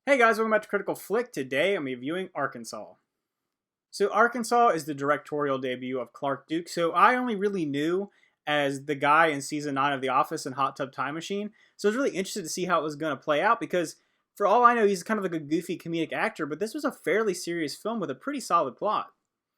Hey guys, welcome back to Critical Flick. Today I'm reviewing Arkansas. So Arkansas is the directorial debut of Clark Duke, so I only really knew as the guy in season 9 of The Office and Hot Tub Time Machine. So I was really interested to see how it was going to play out because for all I know he's kind of like a goofy comedic actor, but this was a fairly serious film with a pretty solid plot.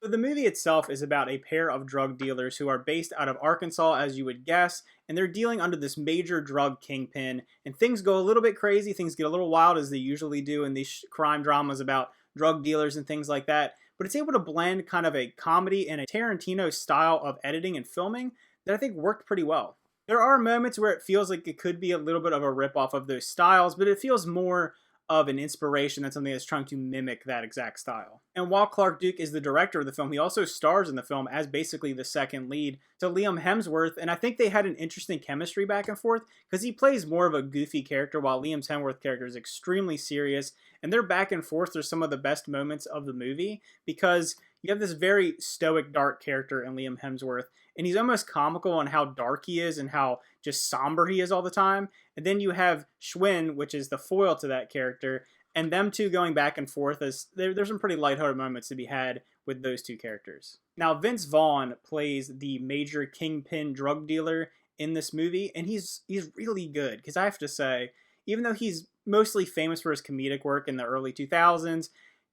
So the movie itself is about a pair of drug dealers who are based out of Arkansas, as you would guess, and they're dealing under this major drug kingpin, and things go a little bit crazy, things get a little wild as they usually do in these crime dramas about drug dealers and things like that, but it's able to blend kind of a comedy and a Tarantino style of editing and filming that I think worked pretty well. There are moments where it feels like it could be a little bit of a ripoff of those styles, but it feels more of an inspiration than something that's trying to mimic that exact style. And while Clark Duke is the director of the film, he also stars in the film as basically the second lead to Liam Hemsworth, and I think they had an interesting chemistry back and forth because he plays more of a goofy character while Liam Hemsworth's character is extremely serious, and their back and forth are some of the best moments of the movie because you have this very stoic, dark character in Liam Hemsworth, and he's almost comical on how dark he is and how just somber he is all the time. And then you have Schwinn, which is the foil to that character, and them two going back and forth as there's some pretty lighthearted moments to be had with those two characters. Now, Vince Vaughn plays the major kingpin drug dealer in this movie, and he's really good because I have to say, even though he's mostly famous for his comedic work in the early 2000s,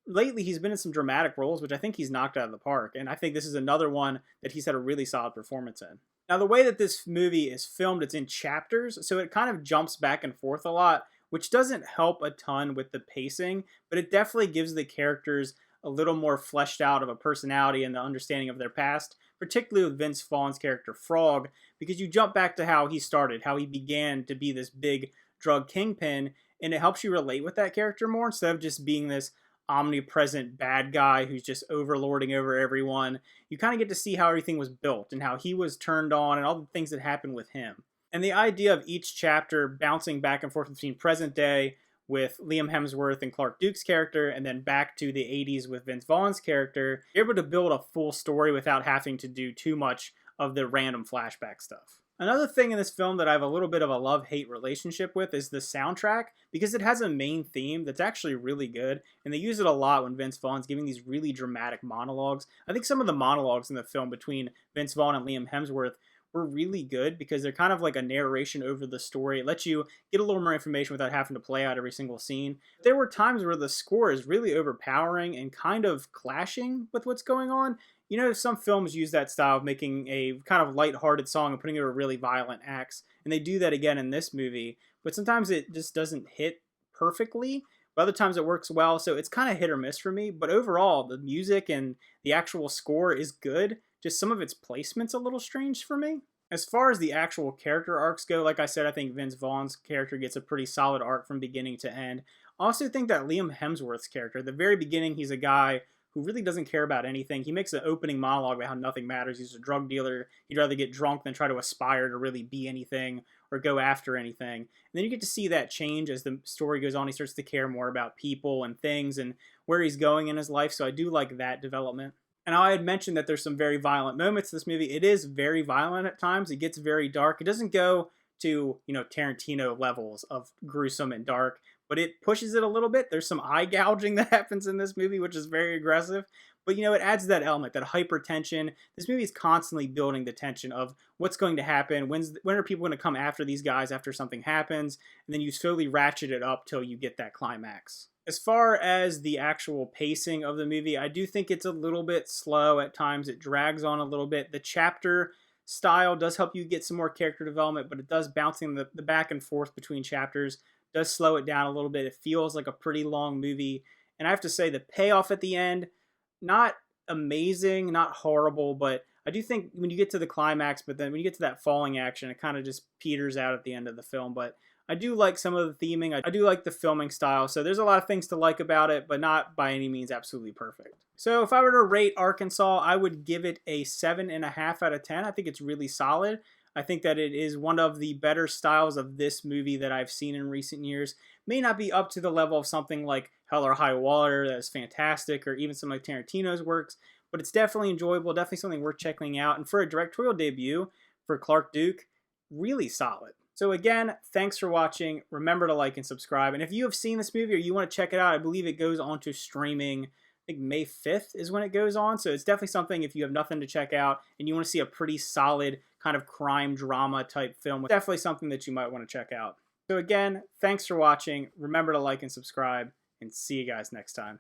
lately he's been in some dramatic roles, which I think he's knocked out of the park, and I think this is another one that he's had a really solid performance in. Now, the way that this movie is filmed, it's in chapters, so it kind of jumps back and forth a lot, which doesn't help a ton with the pacing, but it definitely gives the characters a little more fleshed out of a personality and the understanding of their past, particularly with Vince Vaughn's character Frog, because you jump back to how he started, how he began to be this big drug kingpin, and it helps you relate with that character more instead of just being this omnipresent bad guy who's just overlording over everyone. You kind of get to see how everything was built and how he was turned on and all the things that happened with him. And the idea of each chapter bouncing back and forth between present day with Liam Hemsworth and Clark Duke's character and then back to the 80s with Vince Vaughn's character, you're able to build a full story without having to do too much of the random flashback stuff. Another thing in this film that I have a little bit of a love-hate relationship with is the soundtrack, because it has a main theme that's actually really good, and they use it a lot when Vince Vaughn's giving these really dramatic monologues. I think some of the monologues in the film between Vince Vaughn and Liam Hemsworth were really good because they're kind of like a narration over the story. It lets you get a little more information without having to play out every single scene. There were times where the score is really overpowering and kind of clashing with what's going on. You know, some films use that style of making a kind of light-hearted song and putting it over really violent acts, and they do that again in this movie, but sometimes it just doesn't hit perfectly, but other times it works well, so it's kind of hit or miss for me, but overall, the music and the actual score is good, just some of its placement's a little strange for me. As far as the actual character arcs go, like I said, I think Vince Vaughn's character gets a pretty solid arc from beginning to end. I also think that Liam Hemsworth's character, at the very beginning, he's a guy who really doesn't care about anything. He makes an opening monologue about how nothing matters. He's a drug dealer. He'd rather get drunk than try to aspire to really be anything or go after anything. And then you get to see that change as the story goes on. He starts to care more about people and things and where he's going in his life. So I do like that development. And I had mentioned that there's some very violent moments in this movie. It is very violent at times. It gets very dark. It doesn't go to, Tarantino levels of gruesome and dark, but it pushes it a little bit. There's some eye gouging that happens in this movie, which is very aggressive. But, it adds that element, that hypertension. This movie is constantly building the tension of what's going to happen, when are people going to come after these guys after something happens, and then you slowly ratchet it up till you get that climax. As far as the actual pacing of the movie, I do think it's a little bit slow at times. It drags on a little bit. The chapter style does help you get some more character development, but it does bouncing the back and forth between chapters does slow it down a little bit. It feels like a pretty long movie. And I have to say the payoff at the end, not amazing, not horrible, but I do think when you get to the climax, but then when you get to that falling action, it kind of just peters out at the end of the film. But I do like some of the theming. I do like the filming style. So there's a lot of things to like about it, but not by any means absolutely perfect. So if I were to rate Arkansas, I would give it a 7.5 out of 10. I think it's really solid. I think that it is one of the better styles of this movie that I've seen in recent years. May not be up to the level of something like Hell or High Water that is fantastic, or even some like Tarantino's works, but it's definitely enjoyable, definitely something worth checking out. And for a directorial debut for Clark Duke, really solid. So again, thanks for watching. Remember to like and subscribe. And if you have seen this movie or you want to check it out, I believe it goes on to streaming. I think May 5th is when it goes on. So it's definitely something if you have nothing to check out and you want to see a pretty solid kind of crime drama type film, definitely something that you might want to check out. So again, thanks for watching. Remember to like and subscribe, and see you guys next time.